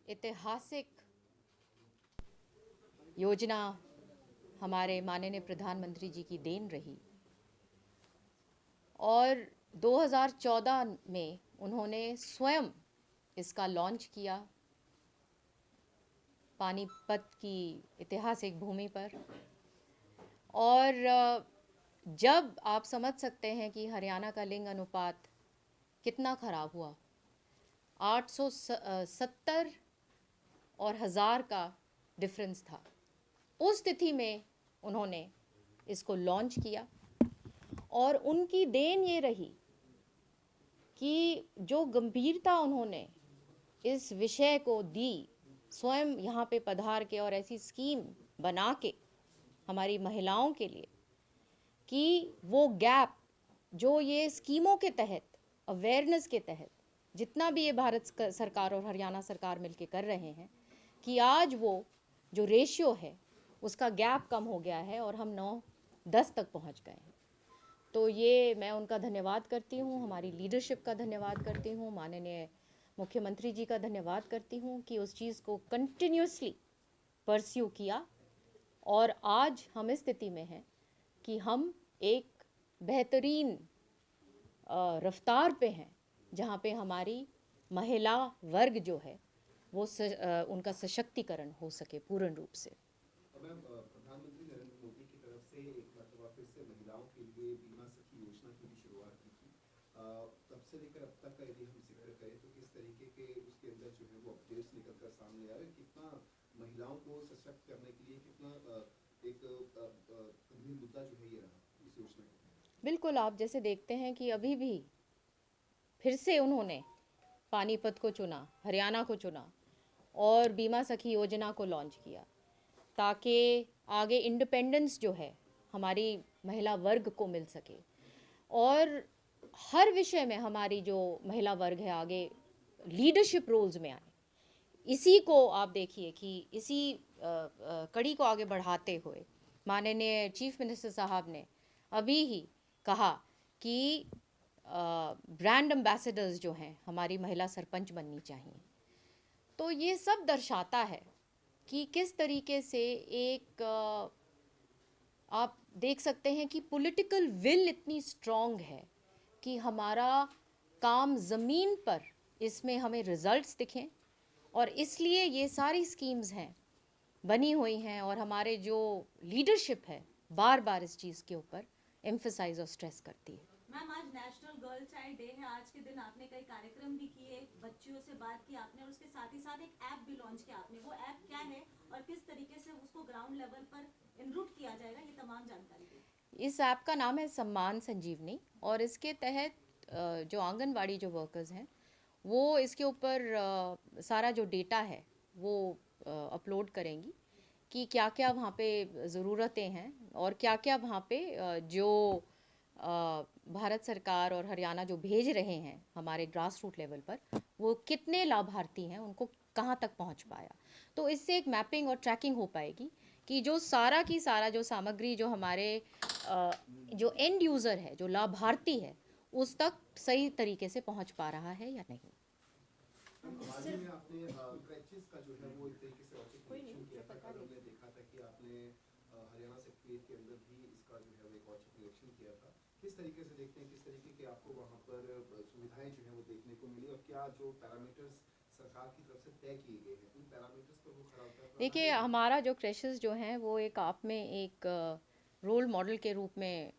ऐतिहासिक योजना हमारे माननीय प्रधानमंत्री जी की देन रही और 2014 में उन्होंने स्वयं इसका लॉन्च किया पानीपत की ऐतिहासिक भूमि पर। और जब आप समझ सकते हैं कि हरियाणा का लिंग अनुपात कितना खराब हुआ, 870 और 1000 का डिफरेंस था, उस स्थिति में उन्होंने इसको लॉन्च किया। और उनकी देन ये रही कि जो गंभीरता उन्होंने इस विषय को दी, स्वयं यहाँ पे पधार के और ऐसी स्कीम बना के हमारी महिलाओं के लिए, कि वो गैप जो ये स्कीमों के तहत, अवेयरनेस के तहत जितना भी ये भारत सरकार और हरियाणा सरकार मिलके कर रहे हैं, कि आज वो जो रेशियो है उसका गैप कम हो गया है और हम 9-10 तक पहुंच गए हैं। तो ये मैं उनका धन्यवाद करती हूँ, हमारी लीडरशिप का धन्यवाद करती हूँ, माननीय मुख्यमंत्री जी का धन्यवाद करती हूँ कि उस चीज़ को कंटिन्यूसली परस्यू किया और आज हम इस स्थिति में हैं कि हम एक बेहतरीन रफ्तार पे हैं जहाँ पे हमारी महिला वर्ग जो है वो उनका सशक्तिकरण हो सके पूर्ण रूप से। प्रधानमंत्री नरेंद्र मोदी की तरफ से एक मरतबा फिर से महिलाओं के लिए बीमा सखी योजना की भी शुरुआत की थी। तब से लेकर अब तक का यदि हम जिक्र करें तो किस तरीके के उसके अंदर जो है वो अपडेट्स निकल कर सामने आ रहे हैं, कितना महिलाओं को सशक्त करने के लिए कितना एक गंभीर मुद्दा जो है ये रहा इस योजना के। बिल्कुल, आप जैसे देखते हैं कि अभी भी फिर से उन्होंने पानीपत को चुना, हरियाणा को चुना और बीमा सखी योजना को लॉन्च किया ताकि आगे इंडिपेंडेंस जो है हमारी महिला वर्ग को मिल सके और हर विषय में हमारी जो महिला वर्ग है आगे लीडरशिप रोल्स में आए। इसी को आप देखिए कि इसी कड़ी को आगे बढ़ाते हुए माननीय चीफ मिनिस्टर साहब ने अभी ही कहा कि ब्रांड एम्बेसडर्स जो हैं हमारी महिला सरपंच बननी चाहिए। तो ये सब दर्शाता है कि किस तरीके से एक आप देख सकते हैं कि पॉलिटिकल विल इतनी स्ट्रॉन्ग है कि हमारा काम ज़मीन पर इसमें हमें रिजल्ट्स दिखें और इसलिए ये सारी स्कीम्स हैं बनी हुई हैं और हमारे जो लीडरशिप है बार बार इस चीज़ के ऊपर एम्फसाइज और स्ट्रेस करती है। मैम, आज नेशनल गर्ल चाइल्ड डे है। आज के दिन आपने कई कार्यक्रम भी किए, बच्चियों से बात की आपने और उसके साथ ही साथ एक ऐप भी लॉन्च किया आपने। वो ऐप क्या है और किस तरीके से उसको ग्राउंड लेवल पर इनरूट किया जाएगा, ये तमाम जानकारी दें। इस ऐप का नाम है सम्मान संजीवनी और इसके तहत जो आंगनवाड़ी जो वर्कर्स हैं वो इसके ऊपर सारा जो डेटा है वो अपलोड करेंगी कि क्या क्या वहाँ पे ज़रूरतें हैं और क्या क्या वहाँ पे जो भारत सरकार और हरियाणा जो भेज रहे हैं हमारे ग्रास रूट लेवल पर वो कितने लाभार्थी हैं, उनको कहाँ तक पहुँच पाया। तो इससे एक मैपिंग और ट्रैकिंग हो पाएगी कि जो सारा की सारा जो सामग्री जो हमारे जो एंड यूज़र है, जो लाभार्थी है, उस तक सही तरीके से पहुँच पा रहा है या नहीं। हाल ही में आपने क्रैचेस का जो है वो एक तरीके से औचित्य निरीक्षण किया था। कल हमने देखा था कि आपने हरियाणा सेक्रेटरीट के अंदर भी इसका जो है वो एक औचित्य निरीक्षण किया था। किस तरीके से देखते हैं, किस तरीके के आपको वहाँ पर सुविधाएं जो है वो देखने को मिली और क्या जो पैरामीटर्स सरकार की तरफ से तय किए गए हैं उन पैरामीटर्स पर वो खरा उतरा? देखिए, हमारा जो क्रैशेस जो हैं वो एक आप में एक रोल मॉडल के रूप में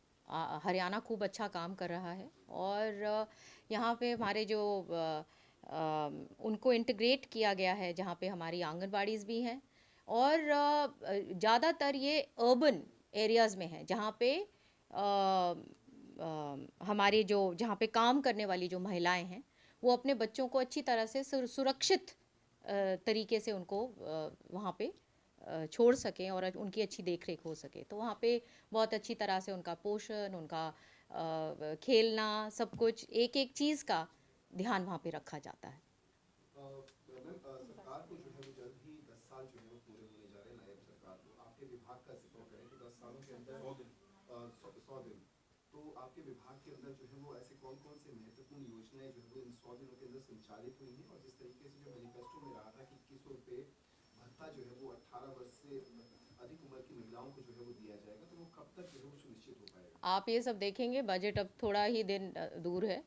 हरियाणा खूब अच्छा काम कर रहा है और यहाँ पे हमारे जो उनको इंटीग्रेट किया गया है जहाँ पे हमारी आंगनबाड़ीज़ भी हैं और ज़्यादातर ये अर्बन एरियाज़ में है जहाँ पे हमारे जो जहाँ पे काम करने वाली जो महिलाएं हैं वो अपने बच्चों को अच्छी तरह से सुरक्षित तरीके से उनको वहाँ पे छोड़ सकें और उनकी अच्छी देख रेख हो सके। तो वहाँ पे बहुत अच्छी तरह से उनका पोषण, उनका खेलना, सब कुछ एक एक चीज़ का ध्यान वहाँ पे रखा जाता है। सरकार को जो है वो जल्द ही 10 साल जो है वो पूरे होने जा रहे हैं नायब सरकार को। आपके विभाग का जिक्र करें तो 10 सालों के अंदर 100 दिन, तो आपके विभाग के अंदर जो है वो ऐसे कौन कौन से महत्वपूर्ण योजनाएं जो है वो इन 100 दिनों के अंदर संचालित हुई हैं और जिस तरीके से जो मैनिफेस्टो में रहा था कि 21 जो है वो 18 वर्ष से अधिक उम्र की महिलाओं को जो है वो दिया जाएगा, तो वो कब तक जो है वो सुनिश्चित हो पाएगा? आप ये सब देखेंगे, बजट अब थोड़ा ही दिन दूर है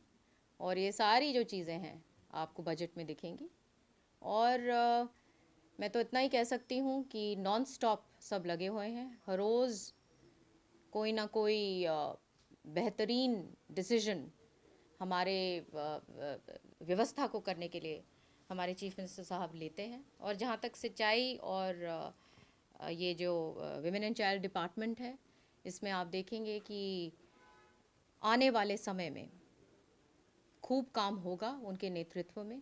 और ये सारी जो चीज़ें हैं आपको बजट में दिखेंगी। और मैं तो इतना ही कह सकती हूँ कि नॉन स्टॉप सब लगे हुए हैं, हर रोज़ कोई ना कोई बेहतरीन डिसीजन हमारे व्यवस्था को करने के लिए हमारे चीफ मिनिस्टर साहब लेते हैं। और जहाँ तक सिंचाई और ये जो विमेन एंड चाइल्ड डिपार्टमेंट है, इसमें आप देखेंगे कि आने वाले समय में खूब काम होगा उनके नेतृत्व में,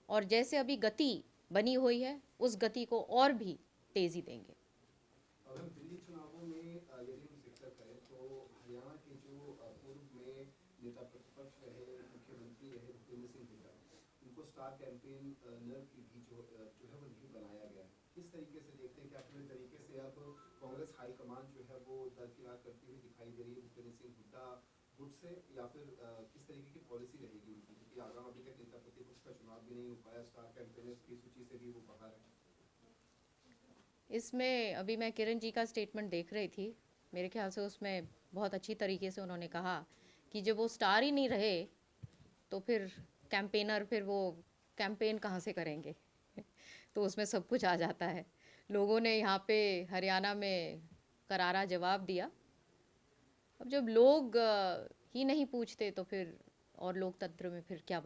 और जैसे अभी गति बनी हुई है उस गति को और भी तेज़ी देंगे। और हम दिल्ली चुनावों में यदि हम जिक्र करें तो हरियाणा के जो पूर्व में नेता प्रतिपक्ष रहे, मुख्यमंत्री रहे भूपेंद्र सिंह हुड्डा, उनको स्टार कैंपेनर की भी जो है वो नहीं बनाया गया है। किस तरीके से देखते हैं, क्या पूरी तरीके से अब कांग्रेस हाईकमान जो है वो दरकिनार करती हुई दिखाई दे रही है भूपेंद्र सिंह हुड्डा गुट से, या फिर किस तरीके की पॉलिसी रहेगी उनकी, क्योंकि आगाम अभी तक नेता प्रतिपक्ष का चुनाव भी नहीं हो पाया, स्टार कैंपेनर्स की सूची से भी वो बाहर है? इसमें अभी मैं किरण जी का स्टेटमेंट देख रही थी, मेरे ख्याल से उसमें बहुत अच्छी तरीके से उन्होंने कहा कि जब वो स्टार ही नहीं रहे तो फिर कैंपेनर, फिर वो कैंपेन कहाँ से करेंगे तो उसमें सब कुछ आ जाता है। लोगों ने यहाँ पे हरियाणा में करारा जवाब दिया। अब जब लोग ही नहीं पूछते तो फिर और लोकतंत्र में फिर क्या बचे।